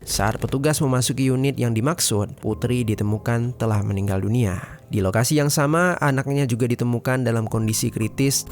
Saat petugas memasuki unit yang dimaksud, Putri ditemukan telah meninggal dunia. Di lokasi yang sama, anaknya juga ditemukan dalam kondisi kritis.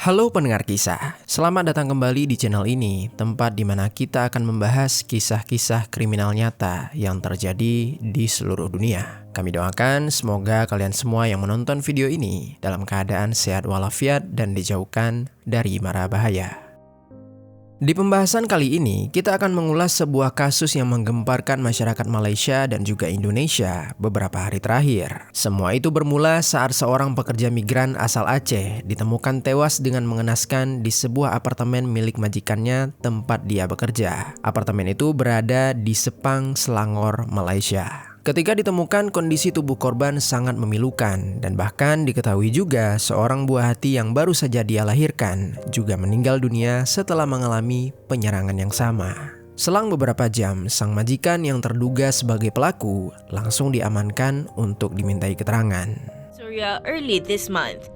Halo pendengar kisah, selamat datang kembali di channel ini, tempat di mana kita akan membahas kisah-kisah kriminal nyata yang terjadi di seluruh dunia. Kami doakan semoga kalian semua yang menonton video ini dalam keadaan sehat walafiat dan dijauhkan dari mara bahaya. Di pembahasan kali ini, kita akan mengulas sebuah kasus yang menggemparkan masyarakat Malaysia dan juga Indonesia beberapa hari terakhir. Semua itu bermula saat seorang pekerja migran asal Aceh ditemukan tewas dengan mengenaskan di sebuah apartemen milik majikannya tempat dia bekerja. Apartemen itu berada di Sepang, Selangor, Malaysia. Ketika ditemukan, kondisi tubuh korban sangat memilukan dan bahkan diketahui juga seorang buah hati yang baru saja dia lahirkan juga meninggal dunia setelah mengalami penyerangan yang sama. Selang beberapa jam, sang majikan yang terduga sebagai pelaku langsung diamankan untuk dimintai keterangan. Surya early this month.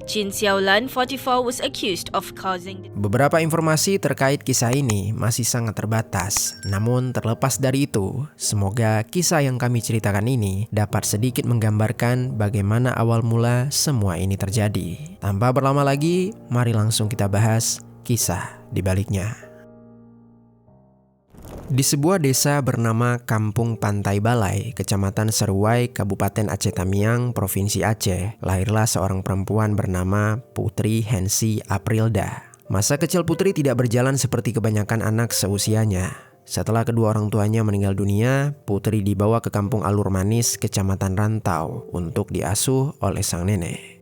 Chin Xiaolan, 44, was accused of causing... Beberapa informasi terkait kisah ini masih sangat terbatas. Namun terlepas dari itu, semoga kisah yang kami ceritakan ini dapat sedikit menggambarkan bagaimana awal mula semua ini terjadi. Tanpa berlama lagi, mari langsung kita bahas kisah di baliknya. Di sebuah desa bernama Kampung Pantai Balai, Kecamatan Seruai, Kabupaten Aceh Tamiang, Provinsi Aceh, lahirlah seorang perempuan bernama Putri Hensi Aprilda. Masa kecil Putri tidak berjalan seperti kebanyakan anak seusianya. Setelah kedua orang tuanya meninggal dunia, Putri dibawa ke Kampung Alur Manis, Kecamatan Rantau, untuk diasuh oleh sang nenek.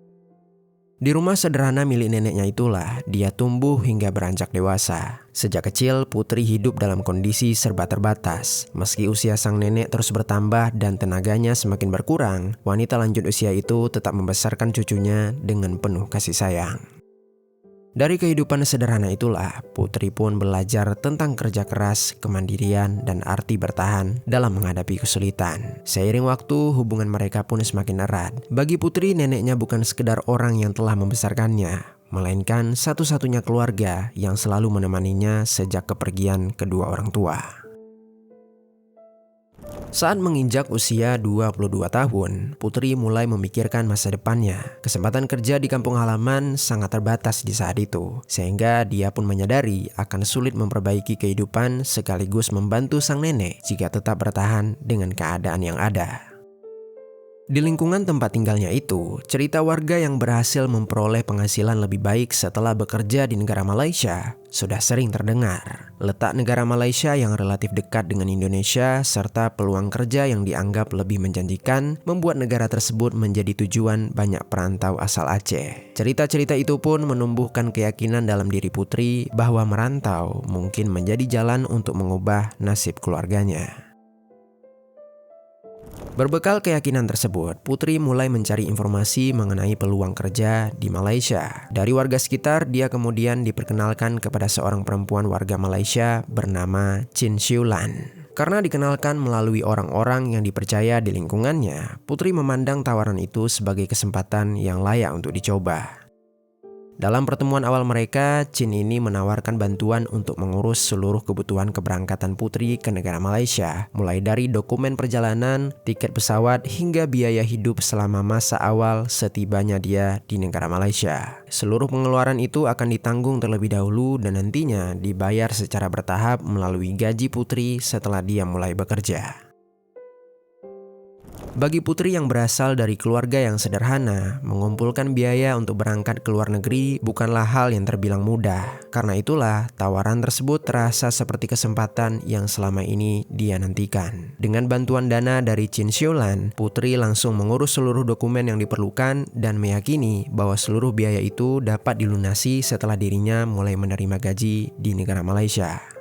Di rumah sederhana milik neneknya itulah dia tumbuh hingga beranjak dewasa. Sejak kecil, Putri hidup dalam kondisi serba terbatas. Meski usia sang nenek terus bertambah dan tenaganya semakin berkurang, wanita lanjut usia itu tetap membesarkan cucunya dengan penuh kasih sayang. Dari kehidupan sederhana itulah, Putri pun belajar tentang kerja keras, kemandirian, dan arti bertahan dalam menghadapi kesulitan. Seiring waktu, hubungan mereka pun semakin erat. Bagi Putri, neneknya bukan sekedar orang yang telah membesarkannya, melainkan satu-satunya keluarga yang selalu menemaninya sejak kepergian kedua orang tua. Saat menginjak usia 22 tahun, Putri mulai memikirkan masa depannya. Kesempatan kerja di kampung halaman sangat terbatas di saat itu, sehingga dia pun menyadari akan sulit memperbaiki kehidupan sekaligus membantu sang nenek jika tetap bertahan dengan keadaan yang ada. Di lingkungan tempat tinggalnya itu, cerita warga yang berhasil memperoleh penghasilan lebih baik setelah bekerja di negara Malaysia sudah sering terdengar. Letak negara Malaysia yang relatif dekat dengan Indonesia serta peluang kerja yang dianggap lebih menjanjikan membuat negara tersebut menjadi tujuan banyak perantau asal Aceh. Cerita-cerita itu pun menumbuhkan keyakinan dalam diri Putri bahwa merantau mungkin menjadi jalan untuk mengubah nasib keluarganya. Berbekal keyakinan tersebut, Putri mulai mencari informasi mengenai peluang kerja di Malaysia. Dari warga sekitar, dia kemudian diperkenalkan kepada seorang perempuan warga Malaysia bernama Chin Xiaolan. Karena dikenalkan melalui orang-orang yang dipercaya di lingkungannya, Putri memandang tawaran itu sebagai kesempatan yang layak untuk dicoba. Dalam pertemuan awal mereka, Chin ini menawarkan bantuan untuk mengurus seluruh kebutuhan keberangkatan Putri ke negara Malaysia, mulai dari dokumen perjalanan, tiket pesawat, hingga biaya hidup selama masa awal setibanya dia di negara Malaysia. Seluruh pengeluaran itu akan ditanggung terlebih dahulu dan nantinya dibayar secara bertahap melalui gaji Putri setelah dia mulai bekerja. Bagi Putri yang berasal dari keluarga yang sederhana, mengumpulkan biaya untuk berangkat ke luar negeri bukanlah hal yang terbilang mudah. Karena itulah, tawaran tersebut terasa seperti kesempatan yang selama ini dia nantikan. Dengan bantuan dana dari Chin Xiaolan, Putri langsung mengurus seluruh dokumen yang diperlukan dan meyakini bahwa seluruh biaya itu dapat dilunasi setelah dirinya mulai menerima gaji di negara Malaysia.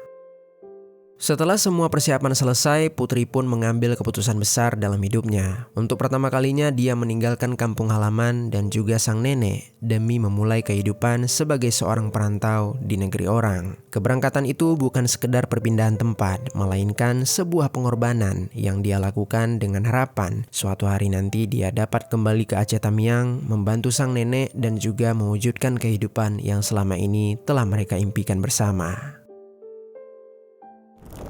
Setelah semua persiapan selesai, Putri pun mengambil keputusan besar dalam hidupnya. Untuk pertama kalinya dia meninggalkan kampung halaman dan juga sang nenek demi memulai kehidupan sebagai seorang perantau di negeri orang. Keberangkatan itu bukan sekedar perpindahan tempat, melainkan sebuah pengorbanan yang dia lakukan dengan harapan suatu hari nanti dia dapat kembali ke Aceh Tamiang, membantu sang nenek dan juga mewujudkan kehidupan yang selama ini telah mereka impikan bersama.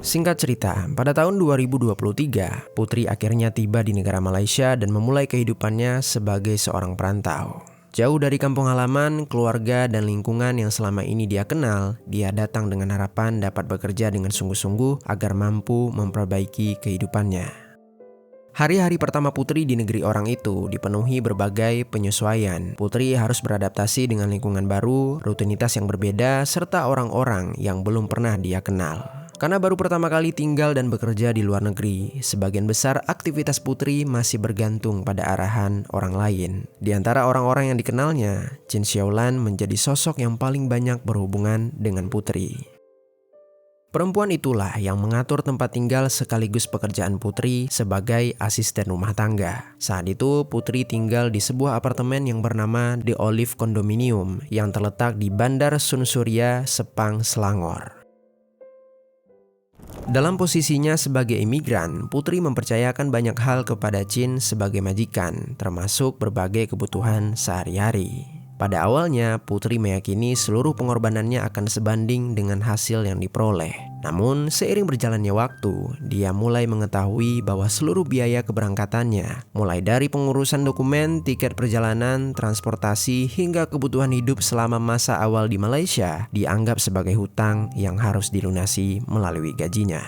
Singkat cerita, pada tahun 2023, Putri akhirnya tiba di negara Malaysia dan memulai kehidupannya sebagai seorang perantau. Jauh dari kampung halaman, keluarga, dan lingkungan yang selama ini dia kenal, dia datang dengan harapan dapat bekerja dengan sungguh-sungguh agar mampu memperbaiki kehidupannya. Hari-hari pertama Putri di negeri orang itu dipenuhi berbagai penyesuaian. Putri harus beradaptasi dengan lingkungan baru, rutinitas yang berbeda, serta orang-orang yang belum pernah dia kenal. Karena baru pertama kali tinggal dan bekerja di luar negeri, sebagian besar aktivitas Putri masih bergantung pada arahan orang lain. Di antara orang-orang yang dikenalnya, Chin Xiaolan menjadi sosok yang paling banyak berhubungan dengan Putri. Perempuan itulah yang mengatur tempat tinggal sekaligus pekerjaan Putri sebagai asisten rumah tangga. Saat itu Putri tinggal di sebuah apartemen yang bernama The Olive Condominium yang terletak di Bandar Sun Surya, Sepang, Selangor. Dalam posisinya sebagai imigran, Putri mempercayakan banyak hal kepada Chin sebagai majikan, termasuk berbagai kebutuhan sehari-hari. Pada awalnya, Putri meyakini seluruh pengorbanannya akan sebanding dengan hasil yang diperoleh. Namun, seiring berjalannya waktu, dia mulai mengetahui bahwa seluruh biaya keberangkatannya, mulai dari pengurusan dokumen, tiket perjalanan, transportasi, hingga kebutuhan hidup selama masa awal di Malaysia, dianggap sebagai hutang yang harus dilunasi melalui gajinya.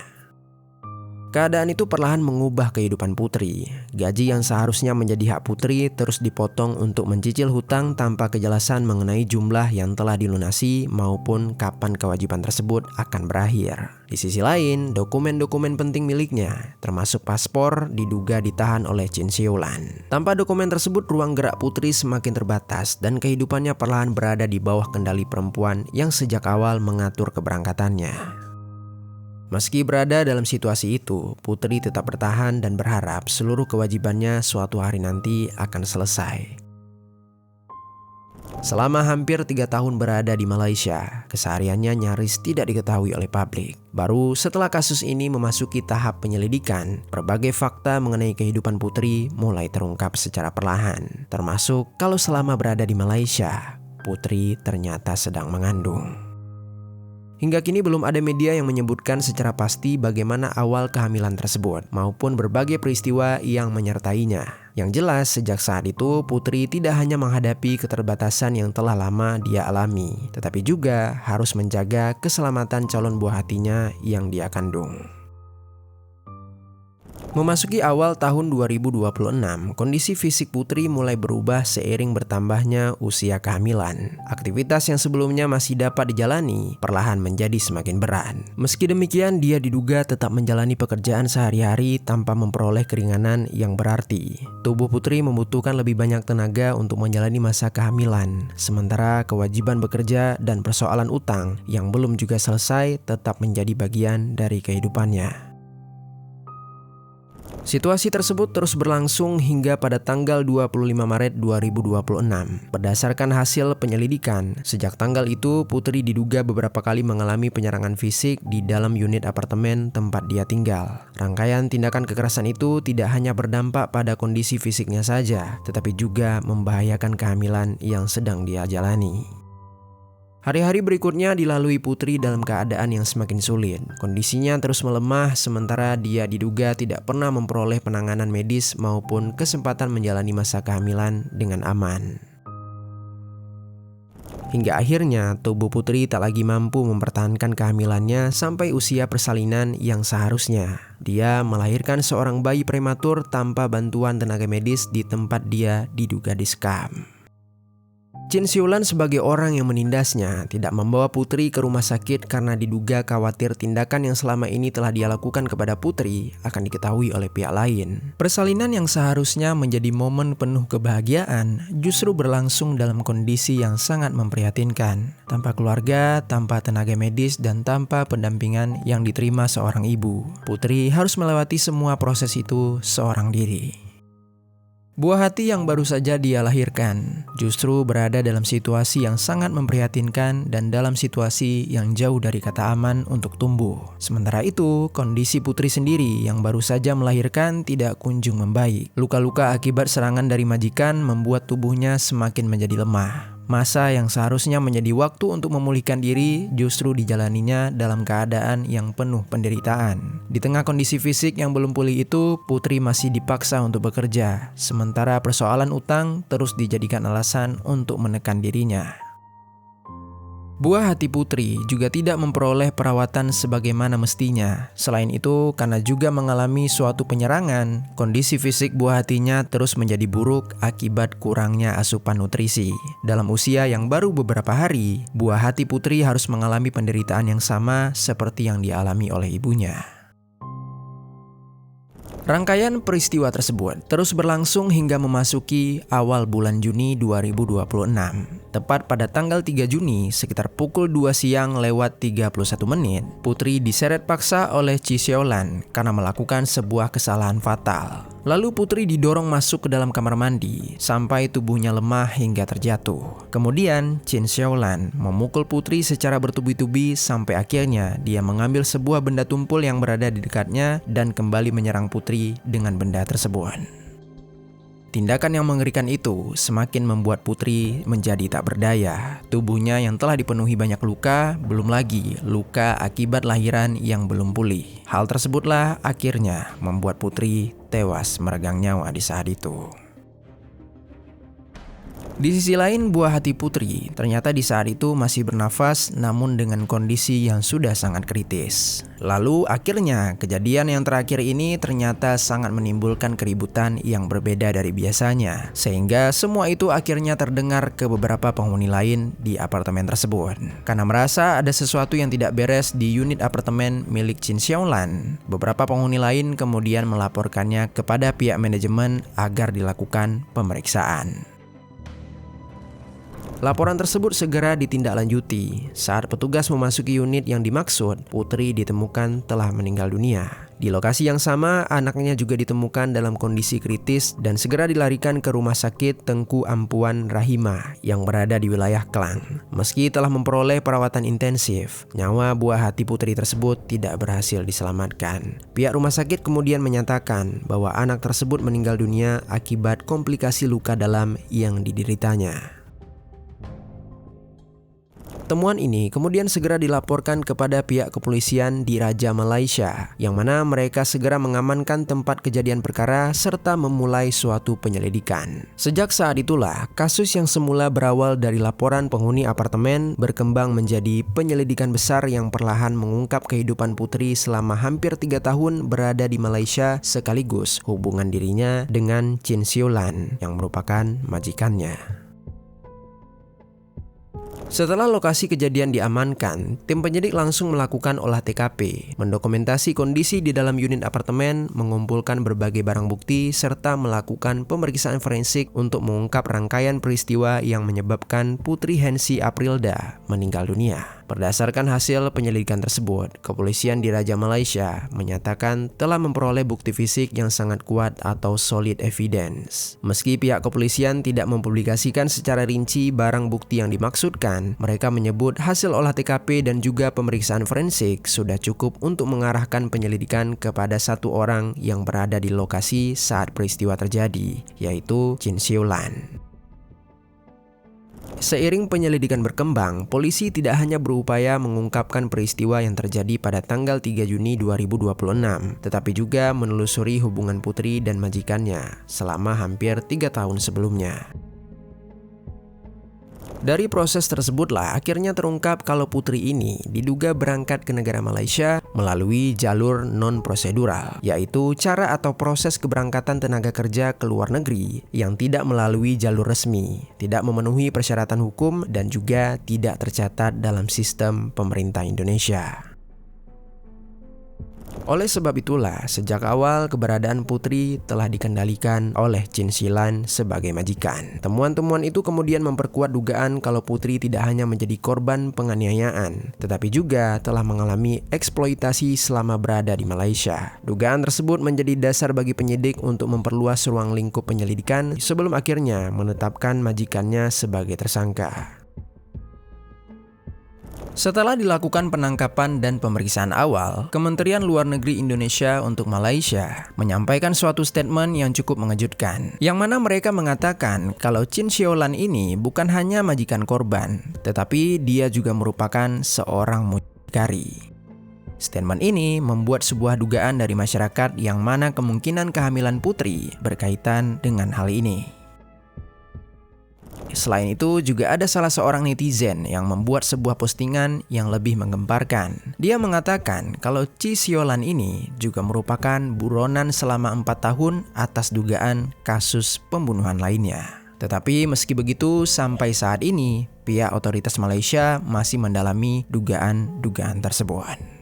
Keadaan itu perlahan mengubah kehidupan Putri. Gaji yang seharusnya menjadi hak Putri terus dipotong untuk mencicil hutang tanpa kejelasan mengenai jumlah yang telah dilunasi maupun kapan kewajiban tersebut akan berakhir. Di sisi lain, dokumen-dokumen penting miliknya, termasuk paspor, diduga ditahan oleh Chin Xiaolan. Tanpa dokumen tersebut, ruang gerak Putri semakin terbatas dan kehidupannya perlahan berada di bawah kendali perempuan yang sejak awal mengatur keberangkatannya. Meski berada dalam situasi itu, Putri tetap bertahan dan berharap seluruh kewajibannya suatu hari nanti akan selesai. Selama hampir 3 tahun berada di Malaysia, kesehariannya nyaris tidak diketahui oleh publik. Baru setelah kasus ini memasuki tahap penyelidikan, berbagai fakta mengenai kehidupan Putri mulai terungkap secara perlahan. Termasuk kalau selama berada di Malaysia, Putri ternyata sedang mengandung. Hingga kini belum ada media yang menyebutkan secara pasti bagaimana awal kehamilan tersebut maupun berbagai peristiwa yang menyertainya. Yang jelas sejak saat itu Putri tidak hanya menghadapi keterbatasan yang telah lama dia alami, tetapi juga harus menjaga keselamatan calon buah hatinya yang dia kandung. Memasuki awal tahun 2026, kondisi fisik Putri mulai berubah seiring bertambahnya usia kehamilan. Aktivitas yang sebelumnya masih dapat dijalani, perlahan menjadi semakin berat. Meski demikian, dia diduga tetap menjalani pekerjaan sehari-hari tanpa memperoleh keringanan yang berarti. Tubuh Putri membutuhkan lebih banyak tenaga untuk menjalani masa kehamilan, sementara kewajiban bekerja dan persoalan utang yang belum juga selesai tetap menjadi bagian dari kehidupannya. Situasi tersebut terus berlangsung hingga pada tanggal 25 Maret 2026. Berdasarkan hasil penyelidikan, sejak tanggal itu Putri diduga beberapa kali mengalami penyerangan fisik di dalam unit apartemen tempat dia tinggal. Rangkaian tindakan kekerasan itu tidak hanya berdampak pada kondisi fisiknya saja, tetapi juga membahayakan kehamilan yang sedang dia jalani. Hari-hari berikutnya dilalui Putri dalam keadaan yang semakin sulit. Kondisinya terus melemah sementara dia diduga tidak pernah memperoleh penanganan medis maupun kesempatan menjalani masa kehamilan dengan aman. Hingga akhirnya tubuh Putri tak lagi mampu mempertahankan kehamilannya sampai usia persalinan yang seharusnya. Dia melahirkan seorang bayi prematur tanpa bantuan tenaga medis di tempat dia diduga disekam. Chin Xiulan sebagai orang yang menindasnya tidak membawa Putri ke rumah sakit karena diduga khawatir tindakan yang selama ini telah dia lakukan kepada Putri akan diketahui oleh pihak lain. Persalinan yang seharusnya menjadi momen penuh kebahagiaan justru berlangsung dalam kondisi yang sangat memprihatinkan. Tanpa keluarga, tanpa tenaga medis, dan tanpa pendampingan yang diterima seorang ibu, Putri harus melewati semua proses itu seorang diri. Buah hati yang baru saja dia lahirkan justru berada dalam situasi yang sangat memprihatinkan dan dalam situasi yang jauh dari kata aman untuk tumbuh. Sementara itu, kondisi Putri sendiri yang baru saja melahirkan tidak kunjung membaik. Luka-luka akibat serangan dari majikan membuat tubuhnya semakin menjadi lemah. Masa yang seharusnya menjadi waktu untuk memulihkan diri justru dijalaninya dalam keadaan yang penuh penderitaan. Di tengah kondisi fisik yang belum pulih itu, Putri masih dipaksa untuk bekerja, sementara persoalan utang terus dijadikan alasan untuk menekan dirinya. Buah hati Putri juga tidak memperoleh perawatan sebagaimana mestinya. Selain itu, karena juga mengalami suatu penyerangan, kondisi fisik buah hatinya terus menjadi buruk akibat kurangnya asupan nutrisi. Dalam usia yang baru beberapa hari, buah hati Putri harus mengalami penderitaan yang sama seperti yang dialami oleh ibunya. Rangkaian peristiwa tersebut terus berlangsung hingga memasuki awal bulan Juni 2026. Tepat pada tanggal 3 Juni sekitar pukul 2 siang lewat 31 menit, Putri diseret paksa oleh Chin Xiulan karena melakukan sebuah kesalahan fatal. Lalu Putri didorong masuk ke dalam kamar mandi sampai tubuhnya lemah hingga terjatuh. Kemudian Chin Xiulan memukul Putri secara bertubi-tubi sampai akhirnya dia mengambil sebuah benda tumpul yang berada di dekatnya dan kembali menyerang Putri dengan benda tersebut. Tindakan yang mengerikan itu semakin membuat Putri menjadi tak berdaya. Tubuhnya yang telah dipenuhi banyak luka, belum lagi luka akibat lahiran yang belum pulih. Hal tersebutlah akhirnya membuat Putri tewas meregang nyawa di saat itu. Di sisi lain, buah hati Putri ternyata di saat itu masih bernafas namun dengan kondisi yang sudah sangat kritis. Lalu akhirnya kejadian yang terakhir ini ternyata sangat menimbulkan keributan yang berbeda dari biasanya. Sehingga semua itu akhirnya terdengar ke beberapa penghuni lain di apartemen tersebut. Karena merasa ada sesuatu yang tidak beres di unit apartemen milik Chin Xiulan, beberapa penghuni lain kemudian melaporkannya kepada pihak manajemen agar dilakukan pemeriksaan. Laporan tersebut segera ditindaklanjuti. Saat petugas memasuki unit yang dimaksud, Putri ditemukan telah meninggal dunia. Di lokasi yang sama, anaknya juga ditemukan dalam kondisi kritis dan segera dilarikan ke Rumah Sakit Tengku Ampuan Rahimah yang berada di wilayah Klang. Meski telah memperoleh perawatan intensif, nyawa buah hati Putri tersebut tidak berhasil diselamatkan. Pihak rumah sakit kemudian menyatakan bahwa anak tersebut meninggal dunia akibat komplikasi luka dalam yang dideritanya. Temuan ini kemudian segera dilaporkan kepada pihak kepolisian di Raja Malaysia, yang mana mereka segera mengamankan tempat kejadian perkara serta memulai suatu penyelidikan. Sejak saat itulah, kasus yang semula berawal dari laporan penghuni apartemen berkembang menjadi penyelidikan besar yang perlahan mengungkap kehidupan Putri selama hampir 3 tahun berada di Malaysia sekaligus hubungan dirinya dengan Chin Xiulan yang merupakan majikannya. Setelah lokasi kejadian diamankan, tim penyidik langsung melakukan olah TKP, mendokumentasi kondisi di dalam unit apartemen, mengumpulkan berbagai barang bukti, serta melakukan pemeriksaan forensik untuk mengungkap rangkaian peristiwa yang menyebabkan Putri Hensi Aprilda meninggal dunia. Berdasarkan hasil penyelidikan tersebut, kepolisian di Raja Malaysia menyatakan telah memperoleh bukti fisik yang sangat kuat atau solid evidence. Meski pihak kepolisian tidak mempublikasikan secara rinci barang bukti yang dimaksudkan, mereka menyebut hasil olah TKP dan juga pemeriksaan forensik sudah cukup untuk mengarahkan penyelidikan kepada satu orang yang berada di lokasi saat peristiwa terjadi, yaitu Chin Xiulan. Seiring penyelidikan berkembang, polisi tidak hanya berupaya mengungkapkan peristiwa yang terjadi pada tanggal 3 Juni 2026, tetapi juga menelusuri hubungan Putri dan majikannya selama hampir 3 tahun sebelumnya. Dari proses tersebutlah akhirnya terungkap kalau Putri ini diduga berangkat ke negara Malaysia melalui jalur non-prosedural, yaitu cara atau proses keberangkatan tenaga kerja ke luar negeri yang tidak melalui jalur resmi, tidak memenuhi persyaratan hukum, dan juga tidak tercatat dalam sistem pemerintah Indonesia. Oleh sebab itulah, sejak awal keberadaan Putri telah dikendalikan oleh Chin Shilan sebagai majikan. Temuan-temuan itu kemudian memperkuat dugaan kalau Putri tidak hanya menjadi korban penganiayaan, tetapi juga telah mengalami eksploitasi selama berada di Malaysia. Dugaan tersebut menjadi dasar bagi penyidik untuk memperluas ruang lingkup penyelidikan sebelum akhirnya menetapkan majikannya sebagai tersangka. Setelah dilakukan penangkapan dan pemeriksaan awal, Kementerian Luar Negeri Indonesia untuk Malaysia menyampaikan suatu statement yang cukup mengejutkan, yang mana mereka mengatakan kalau Chin Siolan ini bukan hanya majikan korban, tetapi dia juga merupakan seorang mucikari. Statement ini membuat sebuah dugaan dari masyarakat yang mana kemungkinan kehamilan Putri berkaitan dengan hal ini. Selain itu, juga ada salah seorang netizen yang membuat sebuah postingan yang lebih menggemparkan. Dia mengatakan kalau Chin Siolan ini juga merupakan buronan selama 4 tahun atas dugaan kasus pembunuhan lainnya. Tetapi meski begitu, sampai saat ini, pihak otoritas Malaysia masih mendalami dugaan-dugaan tersebut.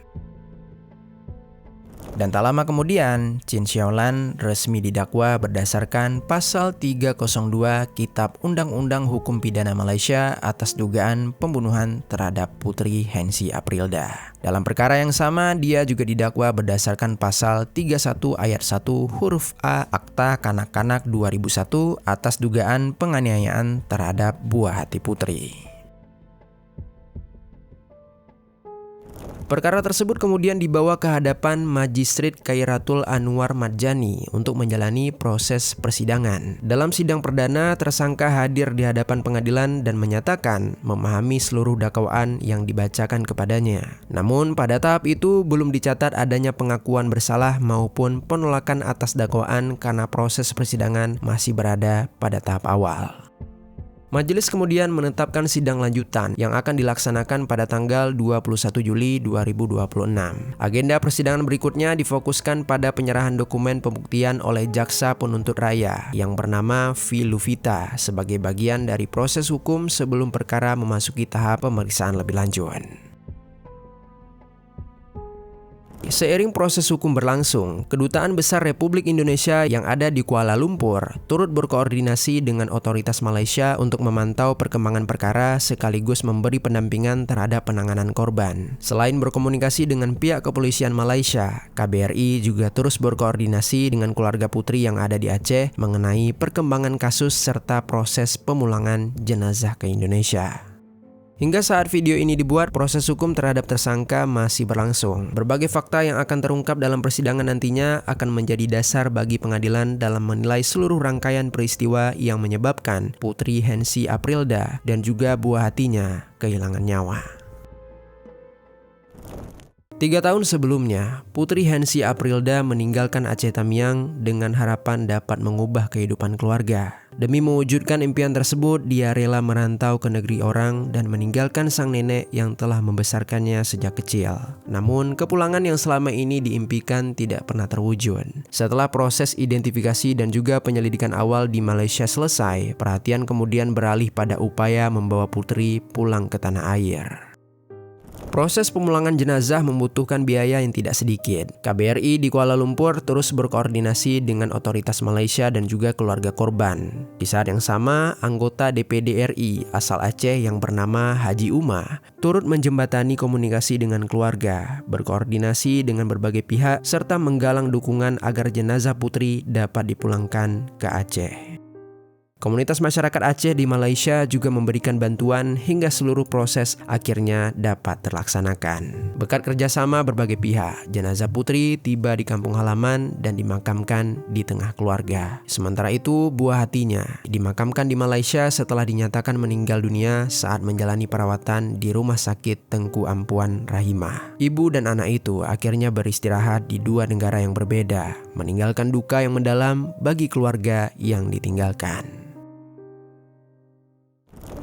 Dan tak lama kemudian, Chin Siolan resmi didakwa berdasarkan Pasal 302 Kitab Undang-Undang Hukum Pidana Malaysia atas dugaan pembunuhan terhadap Putri Hensi Aprilda. Dalam perkara yang sama, dia juga didakwa berdasarkan Pasal 31 Ayat 1 huruf A Akta Kanak-Kanak 2001 atas dugaan penganiayaan terhadap buah hati Putri. Perkara tersebut kemudian dibawa ke hadapan Magistrat Khairatul Anwar Madjani untuk menjalani proses persidangan. Dalam sidang perdana, tersangka hadir di hadapan pengadilan dan menyatakan memahami seluruh dakwaan yang dibacakan kepadanya. Namun pada tahap itu belum dicatat adanya pengakuan bersalah maupun penolakan atas dakwaan karena proses persidangan masih berada pada tahap awal. Majelis kemudian menetapkan sidang lanjutan yang akan dilaksanakan pada tanggal 21 Juli 2026. Agenda persidangan berikutnya difokuskan pada penyerahan dokumen pembuktian oleh Jaksa Penuntut Raya yang bernama V. Luvita sebagai bagian dari proses hukum sebelum perkara memasuki tahap pemeriksaan lebih lanjut. Seiring proses hukum berlangsung, Kedutaan Besar Republik Indonesia yang ada di Kuala Lumpur turut berkoordinasi dengan otoritas Malaysia untuk memantau perkembangan perkara sekaligus memberi pendampingan terhadap penanganan korban. Selain berkomunikasi dengan pihak kepolisian Malaysia, KBRI juga terus berkoordinasi dengan keluarga Putri yang ada di Aceh mengenai perkembangan kasus serta proses pemulangan jenazah ke Indonesia. Hingga saat video ini dibuat, proses hukum terhadap tersangka masih berlangsung. Berbagai fakta yang akan terungkap dalam persidangan nantinya akan menjadi dasar bagi pengadilan dalam menilai seluruh rangkaian peristiwa yang menyebabkan Putri Hensi Aprilda dan juga buah hatinya kehilangan nyawa. 3 tahun sebelumnya, Putri Hensi Aprilda meninggalkan Aceh Tamiang dengan harapan dapat mengubah kehidupan keluarga. Demi mewujudkan impian tersebut, dia rela merantau ke negeri orang dan meninggalkan sang nenek yang telah membesarkannya sejak kecil. Namun, kepulangan yang selama ini diimpikan tidak pernah terwujud. Setelah proses identifikasi dan juga penyelidikan awal di Malaysia selesai, perhatian kemudian beralih pada upaya membawa Putri pulang ke tanah air. Proses pemulangan jenazah membutuhkan biaya yang tidak sedikit. KBRI di Kuala Lumpur terus berkoordinasi dengan otoritas Malaysia dan juga keluarga korban. Di saat yang sama, anggota DPD RI asal Aceh yang bernama Haji Uma turut menjembatani komunikasi dengan keluarga, berkoordinasi dengan berbagai pihak, serta menggalang dukungan agar jenazah Putri dapat dipulangkan ke Aceh. Komunitas masyarakat Aceh di Malaysia juga memberikan bantuan hingga seluruh proses akhirnya dapat terlaksanakan. Berkat kerjasama berbagai pihak, jenazah Putri tiba di kampung halaman dan dimakamkan di tengah keluarga. Sementara itu, buah hatinya dimakamkan di Malaysia setelah dinyatakan meninggal dunia saat menjalani perawatan di Rumah Sakit Tengku Ampuan Rahimah. Ibu dan anak itu akhirnya beristirahat di 2 negara yang berbeda, meninggalkan duka yang mendalam bagi keluarga yang ditinggalkan.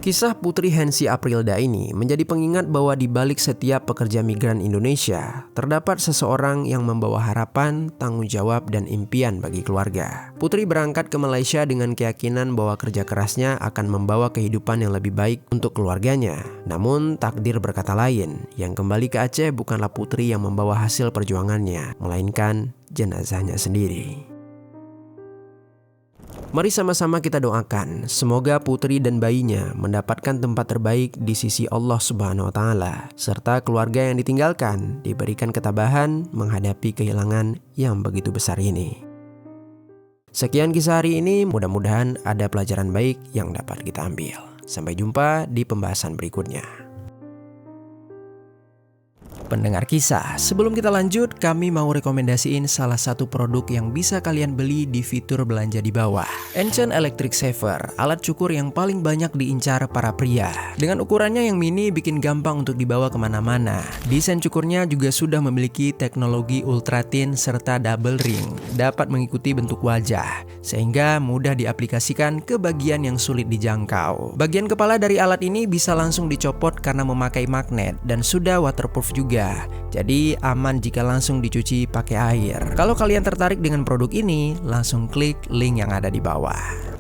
Kisah Putri Hensi Aprilda ini menjadi pengingat bahwa di balik setiap pekerja migran Indonesia, terdapat seseorang yang membawa harapan, tanggung jawab, dan impian bagi keluarga. Putri berangkat ke Malaysia dengan keyakinan bahwa kerja kerasnya akan membawa kehidupan yang lebih baik untuk keluarganya. Namun, takdir berkata lain, yang kembali ke Aceh bukanlah Putri yang membawa hasil perjuangannya, melainkan jenazahnya sendiri. Mari sama-sama kita doakan, semoga putri dan bayinya mendapatkan tempat terbaik di sisi Allah Subhanahu wa Ta'ala, serta keluarga yang ditinggalkan diberikan ketabahan menghadapi kehilangan yang begitu besar ini. Sekian kisah hari ini, mudah-mudahan ada pelajaran baik yang dapat kita ambil. Sampai jumpa di pembahasan berikutnya. Pendengar kisah, sebelum kita lanjut, kami mau rekomendasiin salah satu produk yang bisa kalian beli di fitur belanja di bawah. Enchant Electric Saver, alat cukur yang paling banyak diincar para pria. Dengan ukurannya yang mini bikin gampang untuk dibawa kemana-mana. Desain cukurnya juga sudah memiliki teknologi ultra thin serta double ring. Dapat mengikuti bentuk wajah, sehingga mudah diaplikasikan ke bagian yang sulit dijangkau. Bagian kepala dari alat ini bisa langsung dicopot karena memakai magnet dan sudah waterproof juga. Jadi aman jika langsung dicuci pakai air. Kalau kalian tertarik dengan produk ini, langsung klik link yang ada di bawah.